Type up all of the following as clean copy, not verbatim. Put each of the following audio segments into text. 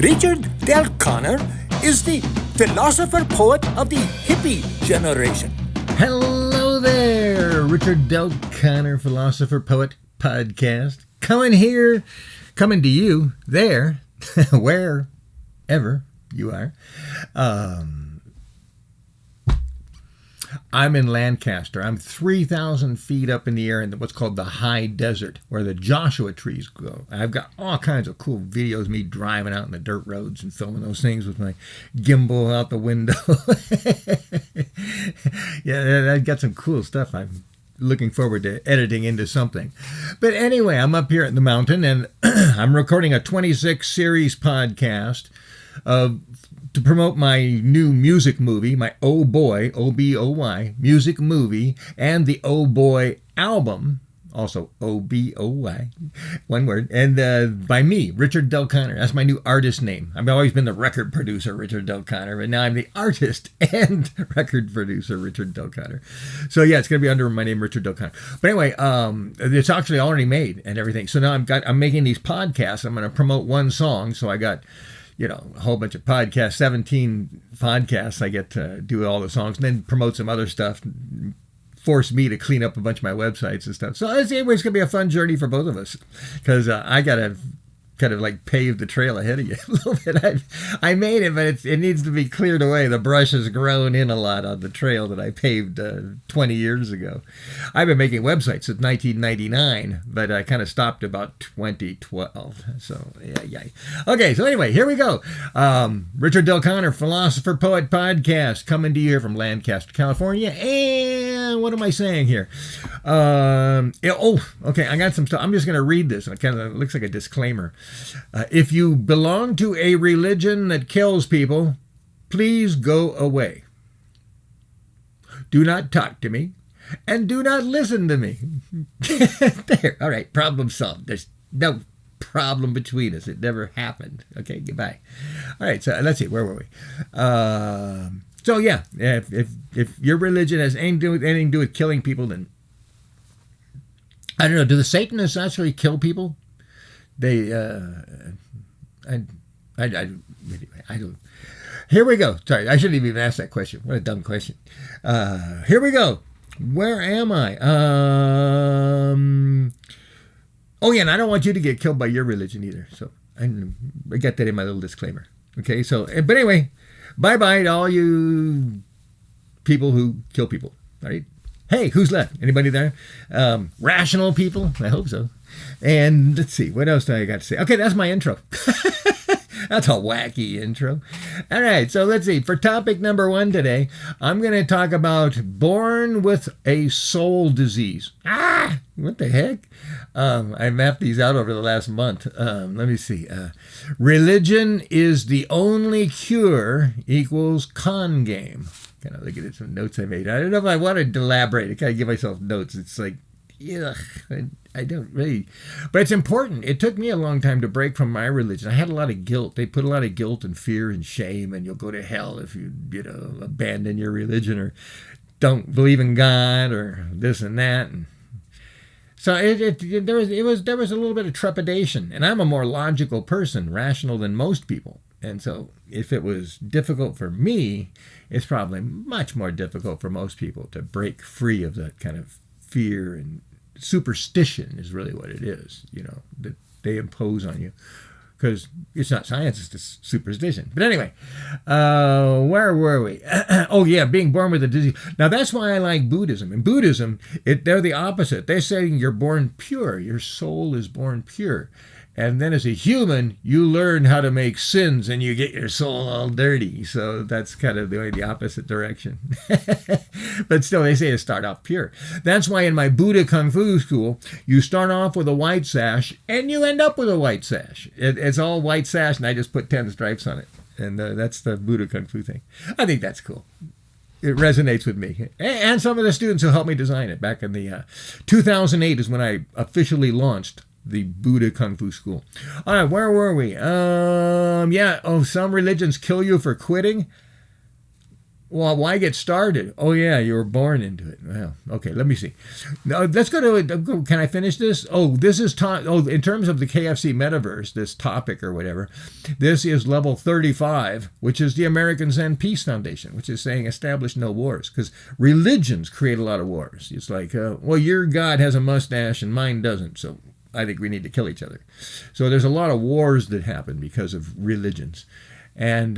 Richard Del Connor is the philosopher poet of the hippie generation. Hello there, Richard Del Connor, philosopher poet podcast. Coming to you there, wherever you are. I'm in Lancaster. I'm 3,000 feet up in the air in what's called the high desert, where the Joshua trees grow. I've got all kinds of cool videos of me driving out in the dirt roads and filming those things with my gimbal out the window. Yeah, I've got some cool stuff. I'm looking forward to editing into something. But anyway, I'm up here at the mountain, and I'm recording a 26 series podcast to promote my new music movie, my Oh Boy, O-B-O-Y, music movie, and the Oh Boy album, also O-B-O-Y, one word, and by me, Richard Del Connor. That's my new artist name. I've always been the record producer, Richard Del Connor, but now I'm the artist and record producer, Richard Del Connor. So yeah, it's going to be under my name, Richard Del Connor. But anyway, it's actually already made and everything. So now I'm making these podcasts. I'm going to promote one song, so I got a whole bunch of podcasts, 17 podcasts. I get to do all the songs and then promote some other stuff, force me to clean up a bunch of my websites and stuff. So it's going to be a fun journey for both of us, because I got to kind of like pave the trail ahead of you a little bit. I made it, but it needs to be cleared away. The brush has grown in a lot on the trail that I paved 20 years ago. I've been making websites since 1999, but I kind of stopped about 2012. So, yeah. Okay, so anyway, here we go. Richard Del Connor, philosopher poet podcast, coming to you here from Lancaster, California. And what am I saying here? Okay, I got some stuff. I'm just going to read this. It kind of looks like a disclaimer. If you belong to a religion that kills people, please go away. Do not talk to me, and do not listen to me. There. All right, problem solved. There's no problem between us. It never happened. Okay, goodbye. All right, so let's see. Where were we? So yeah, if your religion has anything to do with killing people, then I don't know. Do the Satanists actually kill people? They, I don't. Here we go. Sorry, I shouldn't even ask that question. What a dumb question. Here we go. Where am I? Oh yeah, and I don't want you to get killed by your religion either. So I got that in my little disclaimer. Okay, so but anyway, bye-bye to all you people who kill people. All right. Hey, who's left? Anybody there? Rational people? I hope so. And let's see, what else do I got to say? Okay, that's my intro. That's a wacky intro. All right, so let's see. For topic number 1 today, I'm going to talk about born with a soul disease. What the heck? I mapped these out over the last month. Let me see. Religion is the only cure equals con game. Kind of looking at some notes I made. I don't know if I want to elaborate. I kind of give myself notes. It's like, I don't really. But it's important. It took me a long time to break from my religion. I had a lot of guilt. They put a lot of guilt and fear and shame, and you'll go to hell if you abandon your religion or don't believe in God or this and that. And so there was a little bit of trepidation. And I'm a more logical person, rational than most people. And so if it was difficult for me, it's probably much more difficult for most people to break free of that kind of fear and superstition is really what it is, that they impose on you. Because it's not science, it's just superstition. But anyway, where were we? Oh yeah, being born with a disease. Now that's why I like Buddhism. In Buddhism, they're the opposite. They're saying you're born pure. Your soul is born pure. And then as a human, you learn how to make sins and you get your soul all dirty. So that's kind of the opposite direction. But still, they say to start off pure. That's why in my Buddha Kung Fu school, you start off with a white sash and you end up with a white sash. It's all white sash and I just put 10 stripes on it. And that's the Buddha Kung Fu thing. I think that's cool. It resonates with me. And some of the students who helped me design it. Back in the 2008 is when I officially launched the Buddha Kung Fu School. All right, where were we? Some religions kill you for quitting. Well, why get started? Oh, yeah, you were born into it. Well, okay, let me see. Now, let's go to, can I finish this? Oh, this is, in terms of the KFC metaverse, this topic or whatever, this is level 35, which is the American Zen Peace Foundation, which is saying establish no wars, because religions create a lot of wars. It's like, well, your God has a mustache and mine doesn't, so I think we need to kill each other. So there's a lot of wars that happen because of religions. And,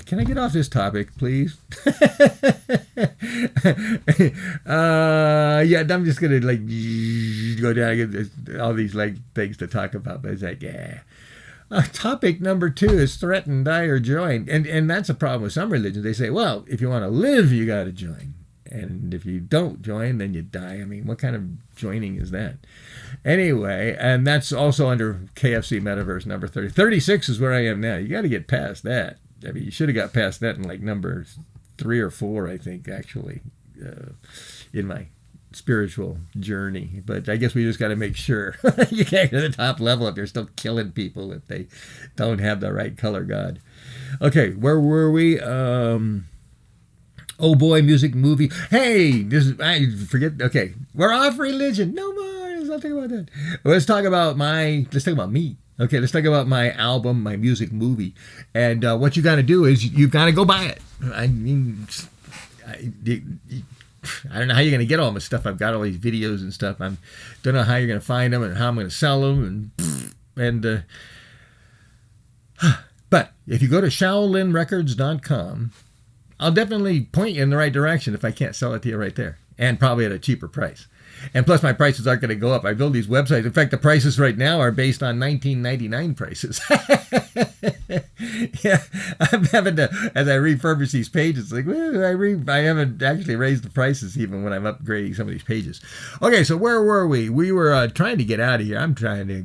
can I get off this topic, please? Yeah, I'm just gonna like go down and get all these like things to talk about, but it's like, yeah. Topic number 2 is threaten, die, or join, and that's a problem with some religions. They say, well, if you want to live, you got to join, and if you don't join, then you die. I mean, what kind of joining is that? Anyway, and that's also under KFC Metaverse number 30. 36 is where I am now. You got to get past that. I mean, you should have got past that in like number 3 or 4, I think, actually, in my spiritual journey. But I guess we just got to make sure you can't get to the top level if you're still killing people if they don't have the right color god. Okay, where were we? Oh boy, music, movie. Hey, I forget. Okay, we're off religion. No more. Let's not talk about that. Let's talk about me. Okay, let's talk about my album, my music, movie. And what you got to do is you've got to go buy it. I mean, I don't know how you're going to get all my stuff. I've got all these videos and stuff. I don't know how you're going to find them and how I'm going to sell them. But if you go to shaolinrecords.com, I'll definitely point you in the right direction if I can't sell it to you right there. And probably at a cheaper price. And plus, my prices aren't going to go up. I build these websites. In fact, the prices right now are based on 1999 prices. Yeah, I'm having to, as I refurbish these pages, like, well, I haven't actually raised the prices even when I'm upgrading some of these pages. Okay, so where were we? We were trying to get out of here. I'm trying to,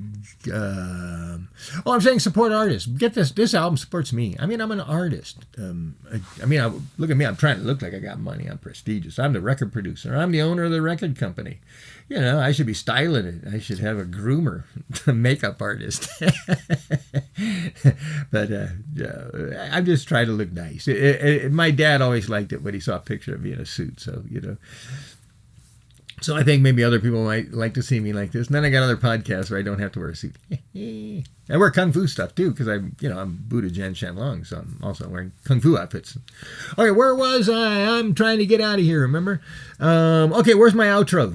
I'm saying support artists. Get this. This album supports me. I mean, I'm an artist. Look at me. I'm trying to look like I got money. I'm prestigious. I'm the record producer. I'm the owner of the record company. You know, I should be styling it. I should have a groomer, a makeup artist. But I'm just trying to look nice. My dad always liked it when he saw a picture of me in a suit. So, you know. So I think maybe other people might like to see me like this. And then I got other podcasts where I don't have to wear a suit. I wear Kung Fu stuff too, because I'm Buddha Jen Shanlong, so I'm also wearing Kung Fu outfits. Okay, where was I? I'm trying to get out of here, remember? Okay, where's my outro?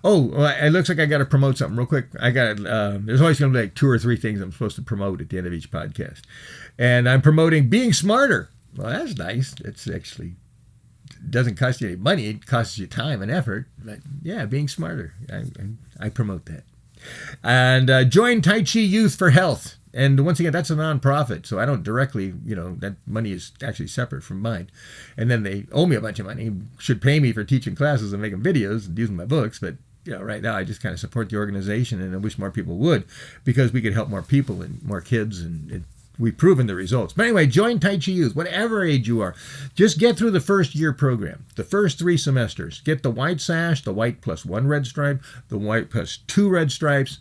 Oh, it looks like I got to promote something real quick. There's always going to be like 2 or 3 things I'm supposed to promote at the end of each podcast. And I'm promoting being smarter. Well, that's nice. It's actually doesn't cost you any money. It costs you time and effort. But yeah, being smarter. I promote that. And join Tai Chi Youth for Health. And once again, that's a nonprofit, so I don't directly, that money is actually separate from mine. And then they owe me a bunch of money, should pay me for teaching classes and making videos and using my books. But right now I just kind of support the organization, and I wish more people would, because we could help more people and more kids, and we've proven the results. But anyway, join Tai Chi Youth, whatever age you are. Just get through the first year program, the first 3 semesters. Get the white sash, the white plus 1 red stripe, the white plus 2 red stripes,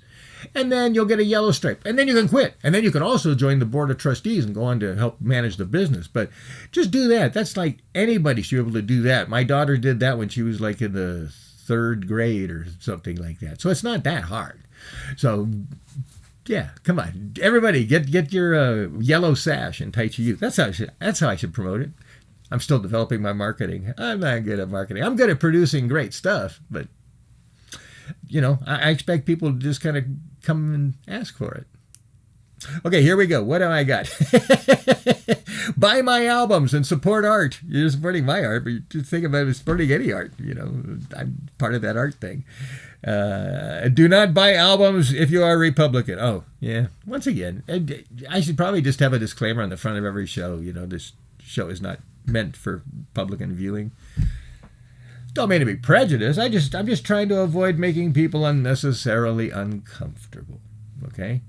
and then you'll get a yellow stripe. And then you can quit. And then you can also join the board of trustees and go on to help manage the business. But just do that. That's like anybody should be able to do that. My daughter did that when she was like in the 3rd grade or something like that. So it's not that hard. So yeah, come on, everybody, get your yellow sash and Tai Chi Youth. That's how I should promote it. I'm still developing my marketing. I'm not good at marketing. I'm good at producing great stuff, but I expect people to just kind of come and ask for it. Okay, here we go. What do I got? Buy my albums and support art. You're supporting my art, but you just think about it supporting any art. I'm part of that art thing. Do not buy albums if you are a Republican. Oh, yeah. Once again, I should probably just have a disclaimer on the front of every show. This show is not meant for Republican viewing. Don't mean to be prejudiced. I'm just trying to avoid making people unnecessarily uncomfortable. Okay?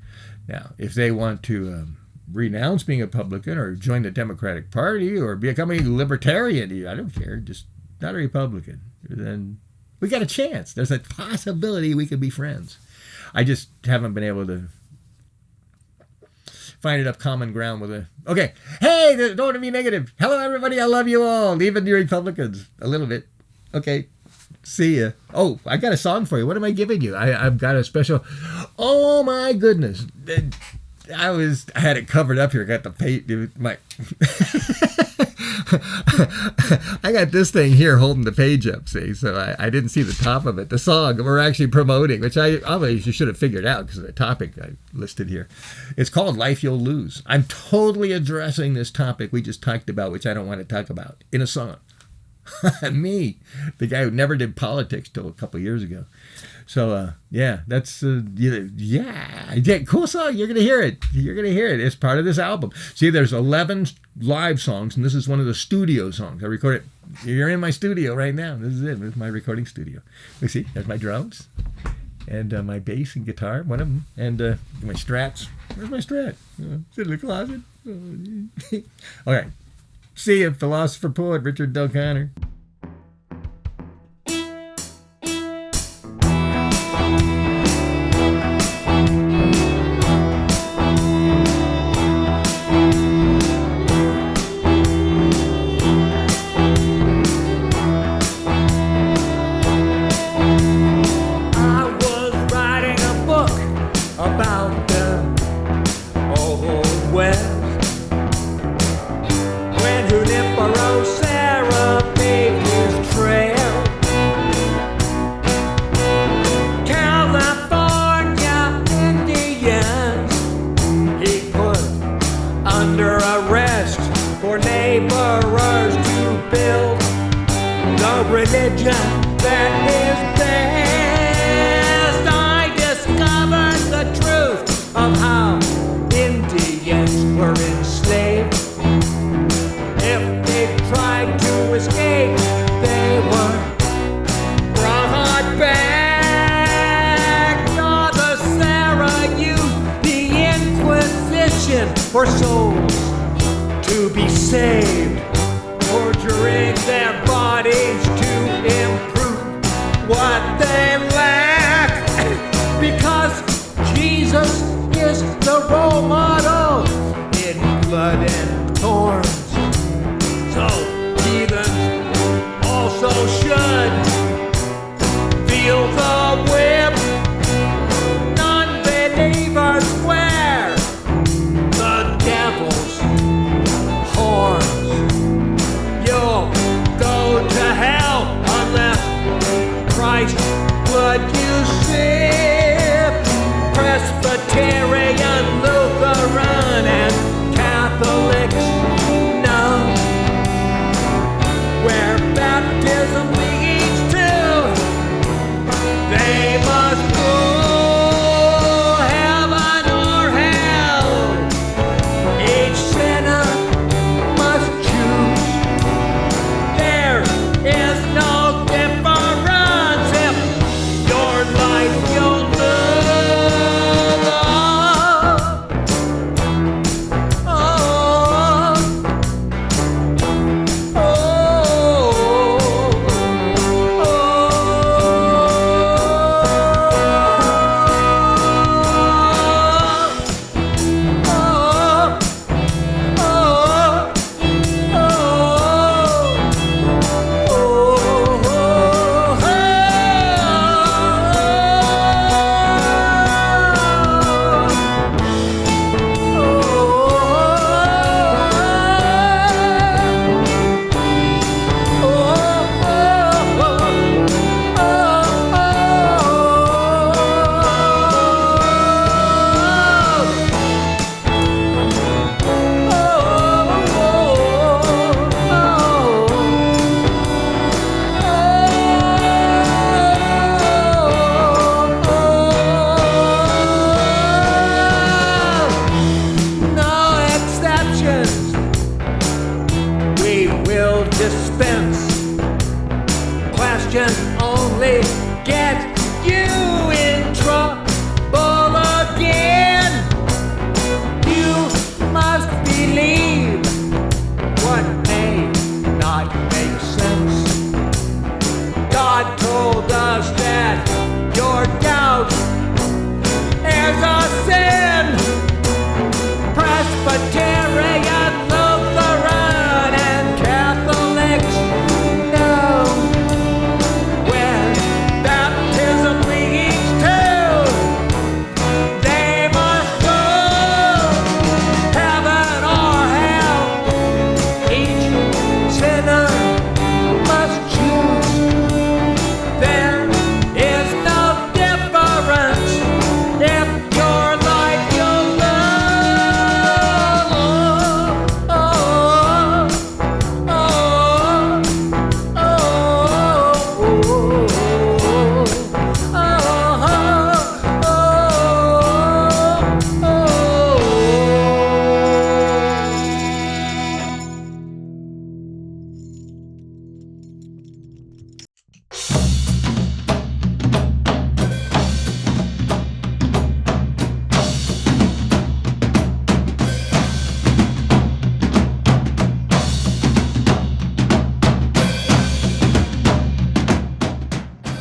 Now, if they want to renounce being a Republican or join the Democratic Party or become a libertarian, I don't care. Just not a Republican. Then we got a chance. There's a possibility we could be friends. I just haven't been able to find enough common ground with it. Okay. Hey, don't want to be negative. Hello, everybody. I love you all. Even you Republicans. A little bit. Okay. See ya. Oh, I got a song for you. What am I giving you? I've got a special. Oh, my goodness. I had it covered up here. I got the page. My I got this thing here holding the page up, see? So I didn't see the top of it. The song we're actually promoting, which I obviously should have figured out because of the topic I listed here. It's called Life You'll Lose. I'm totally addressing this topic we just talked about, which I don't want to talk about, in a song. Me, the guy who never did politics till a couple years ago. So, yeah, that's, cool song. You're going to hear it. You're going to hear it. It's part of this album. See, there's 11 live songs, and this is one of the studio songs. I record it. You're in my studio right now. This is it. This is my recording studio. You see, there's my drums and my bass and guitar, one of them, and my Strats. Where's my Strat? It's in the closet. All right. See you, philosopher poet Richard Del Conner. For souls to be saved, torturing their bodies to improve what they lack, because Jesus is the role model in blood and thorns. So heathens also should feel the whip. Non-believers wear the devil's horns. You'll go to hell unless Christ's blood you sip. Presbyterian, Lutheran, and Catholics know where baptism leads to. They must go. What may not